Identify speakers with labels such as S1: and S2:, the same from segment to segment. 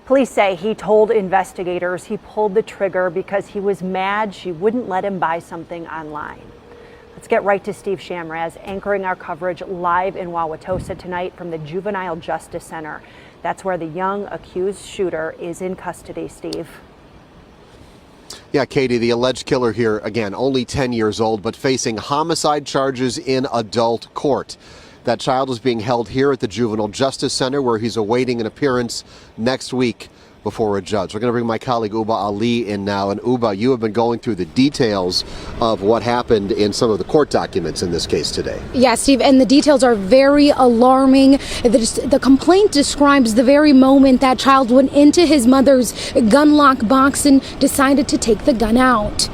S1: Police say he told investigators he pulled the trigger because he was mad she wouldn't let him buy something online. Let's get right to Steve Shamraz, anchoring our coverage live in Wauwatosa tonight from the Juvenile Justice Center. That's where the young accused shooter is in custody. Steve.
S2: Yeah, Katie, the alleged killer here, again, only 10 years old, but facing homicide charges in adult court. That child is being held here at the Juvenile Justice Center, where he's awaiting an appearance next week before a judge. We're going to bring my colleague Uba Ali in now. And Uba, you have been going through the details of what happened in some of the court documents in this case today.
S3: Yeah, Steve, and the details are very alarming. The complaint describes the very moment that child went into his mother's gun lock box and decided to take the gun out.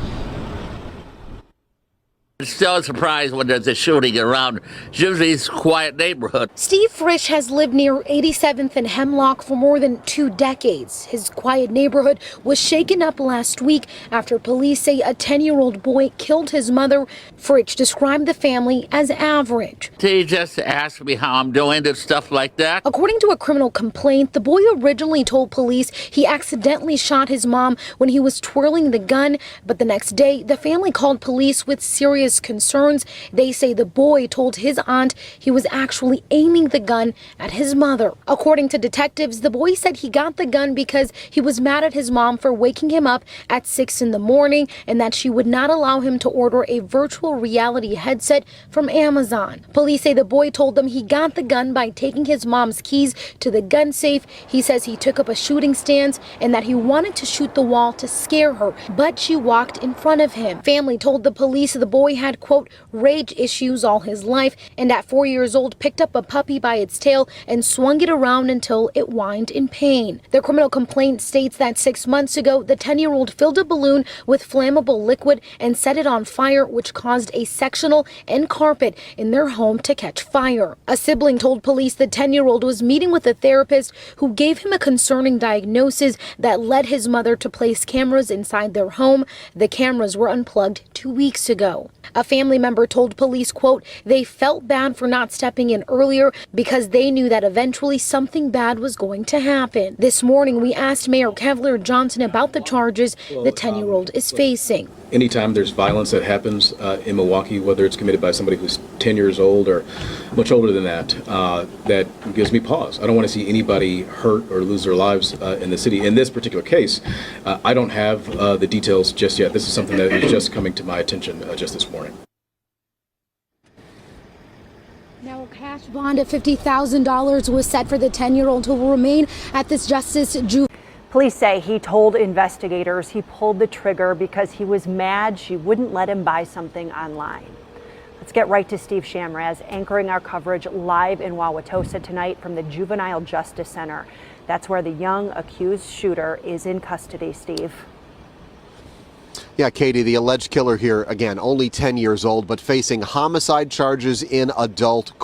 S4: It's still a surprise when there's a shooting around Juve's quiet neighborhood.
S3: Steve Frisch has lived near 87th and Hemlock for more than 2 decades. His quiet neighborhood was shaken up last week after police say a 10-year-old boy killed his mother. Frisch described the family as average.
S4: He just asked me how I'm doing and stuff like that.
S3: According to a criminal complaint, the boy originally told police he accidentally shot his mom when he was twirling the gun, but the next day the family called police with serious concerns. They say the boy told his aunt he was actually aiming the gun at his mother. According to detectives, the boy said he got the gun because he was mad at his mom for waking him up at 6 in the morning and that she would not allow him to order a virtual reality headset from Amazon. Police say the boy told them he got the gun by taking his mom's keys to the gun safe. He says he took up a shooting stance and that he wanted to shoot the wall to scare her, but she walked in front of him. Family told the police the boy had, quote, rage issues all his life, and at 4 years old picked up a puppy by its tail and swung it around until it whined in pain. The criminal complaint states that 6 months ago, the 10-year-old filled a balloon with flammable liquid and set it on fire, which caused a sectional and carpet in their home to catch fire. A sibling told police the 10-year-old was meeting with a therapist who gave him a concerning diagnosis that led his mother to place cameras inside their home. The cameras were unplugged 2 weeks ago. A family member told police, quote, they felt bad for not stepping in earlier because they knew that eventually something bad was going to happen. This morning, we asked Mayor Kevlar Johnson about the charges the 10-year-old is facing.
S5: Anytime there's violence that happens in Milwaukee, whether it's committed by somebody who's 10 years old or much older than that, that gives me pause. I don't want to see anybody hurt or lose their lives in the city. In this particular case, I don't have the details just yet. This is something that is just coming to my attention just this morning.
S3: Now, a cash bond of $50,000 was set for the 10-year-old who will remain at this Justice Juvenile.
S1: Police say he told investigators he pulled the trigger because he was mad she wouldn't let him buy something online. Let's get right to Steve Shamraz, anchoring our coverage live in Wauwatosa tonight from the Juvenile Justice Center. That's where the young accused shooter is in custody. Steve.
S2: Yeah, Katie, the alleged killer here, again, only 10 years old, but facing homicide charges in adult court.